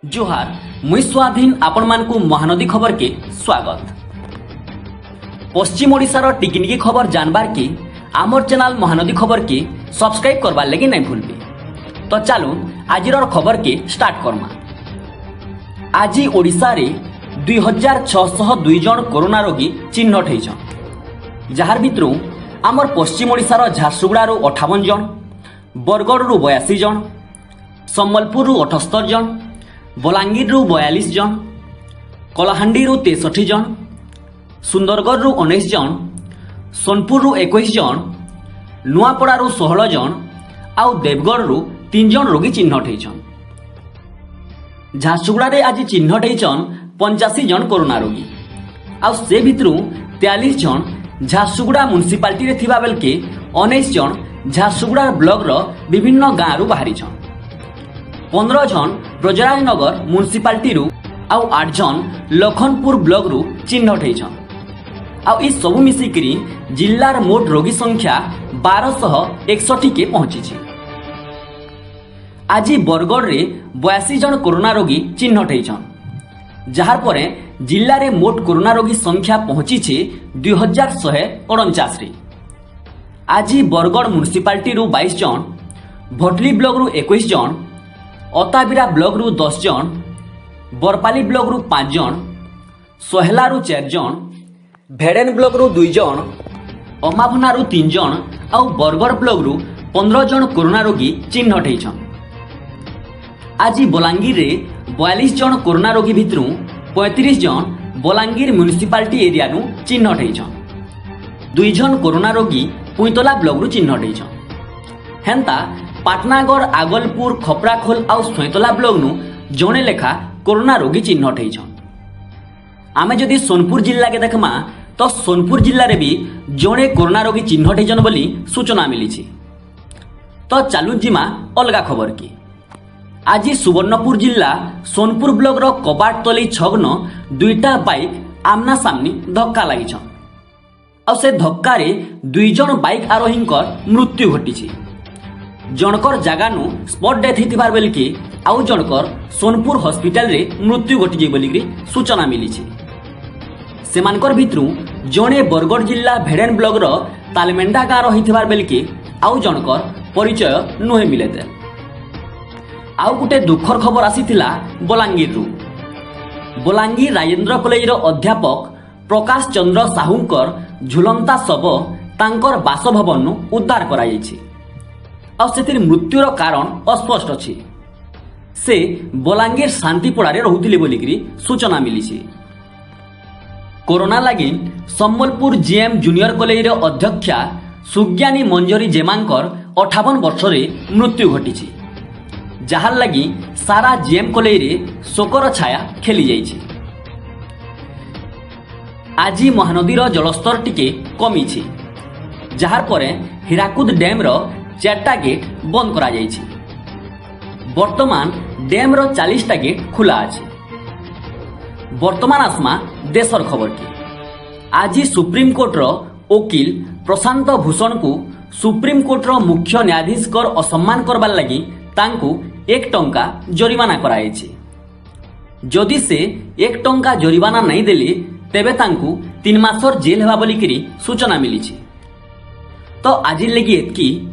जोहार मुई स्वाधीन आपण मानकु महानदी खबर के स्वागत। पश्चिम ओडिशार टिकिनिकी खबर जानबार के आमर चैनल महानदी खबर के सब्सक्राइब करबार लगी नहीं भूलबे। तो चलो आजिर खबर के स्टार्ट करमा। आज ओडिशा रे 2602 जन कोरोना रोगी चिन्हट होइछन, जार भितरु आमर पश्चिम ओडिशार झारसुगुड़ा 58 जन, बरगढ़ 82 जन, सम्बलपुर 78 जन, बलांगीर 42 जन, कलाहांडी 63 जन, सुंदरगढ़ 19 जन, सोनपुर 21 जन, नुआपड़ा 16 जन आउ देवगढ़ 3 जन रोगी चिन्हट होइछन। झारसुगुड़ा रे आज चिन्हट होइछन 85 जन कोरोना रोगी आउ से भितरु 43 जन झारसुगुड़ा म्युनिसिपालिटी रे थिबा बेल के 19 जन झारसुगुड़ा ब्लॉक रो विभिन्न गाँ रु बाहरी छन। 15 जन ब्रजराजनगर म्युनिसिपालिटी रु आउ 8 जन लखनपुर ब्लॉक रु चिन्हट होइछन। आउ ई सब मिसिकरी जिल्लार मोट रोगी संख्या 1261 के पहुंची छी। आज बरगढ़ रे 82 जन कोरोना रोगी चिन्हट होइछन, जहार परे जिल्ला रे मोट कोरोना रोगी संख्या पहुंची छी 2149 रे। आज बरगढ़ म्युनिसिपालिटी रु 22 जन, भटली ब्लॉक रु 21 जन, अताबिरा ब्लॉक रु 10 जन, बरपाली ब्लॉक रु 5 जन, सोहला रु 4 जन, भेड़ेन ब्लॉक रु 2 जन, अमाभना रु 3 जन आउ बरगढ़ ब्लॉक रु 15 जन कोरोना रोगी चिन्हट होइछन। आज बलांगीर रे 42 जन कोरोना रोगी भितरु 35 जन बलांगीर म्युनिसिपालिटी एरिया नु चिन्हट होइछन। 2 जन कोरोना रोगी पुईतला ब्लॉक रु चिन्हट होइछन। हेंता पाटनागढ़, आगलपुर, खपराखोल आउ सैतला ब्लॉक नु जणे लेखा कोरोना रोगी चिन्हट होइछन। आमे जदि सोनपुर जिल्ला के देखमा तो सोनपुर जिल्ला रे भी जणे कोरोना रोगी चिन्हट होइछन बोली सूचना मिली छी। तो चालू जिमा अलगा खबर की। आज सुवर्णपुर जिल्ला सोनपुर ब्लॉक रो कबाट तली छग्न 2टा बाइक आमना सामनी धक्का लागिछन और से धक्का रे 2 जन बाइक आरोहींकर मृत्यु घटी। जनकर जगानु स्पॉट डेथ हितिबार बेल के आउ जनकर सोनपुर हॉस्पिटल रे मृत्यु घटी जे बोली सूचना मिली छी। सेमानकर भितरु जणे बरगढ़ जिल्ला भेड़ेन ब्लॉक रो तालमेंडा गाँ रहिथिबार बेल के आउ जनकर परिचय नुहे मिलेते। आउ गुटे दुखर खबर आसीथिला बलांगीर रु। बलांगीर राजेंद्र कॉलेज रो अध्यापक प्रकाश चंद्र साहुंकर झुलंता शव तांकर बासभवन नु उद्धार करा जायछि और सेतिर मृत्युर कारण अस्पष्ट अछि। से बलांगीर शांतिपड़ा रे रहुथिले बोलिकरी सूचना मिलिछि। कोरोना लागि सम्बलपुर जीएम जूनियर कॉलेज रो अध्यक्षा सुज्ञानी मंजरी जेमांकर 58 वर्ष रे मृत्यु घटिछि, जहार लगी सारा जीएम कॉलेज रे शोकर छाया खेली जाइछि। आज महानदी रो जलस्तर टिके कमी छी, जहार परे हीराकुद डैम रो 4टा गेट बंद करा जाइछि। वर्तमान डैम रो 40टा गेट खुला अछि। वर्तमान आसमा देशर खबर की। आज सुप्रीम कोर्ट रो वकील प्रशांत भूषण को सुप्रीम कोर्ट रो मुख्य न्यायाधीश कर असम्मान करबार लगी तांकु 1 टंका जरिमाना कराइछि। जदि से 1 टंका जरिमाना नहीं देले तेबे तांकु 3 मासर जेल हेबा बोली सूचना मिली। तो आज लगी एतकी।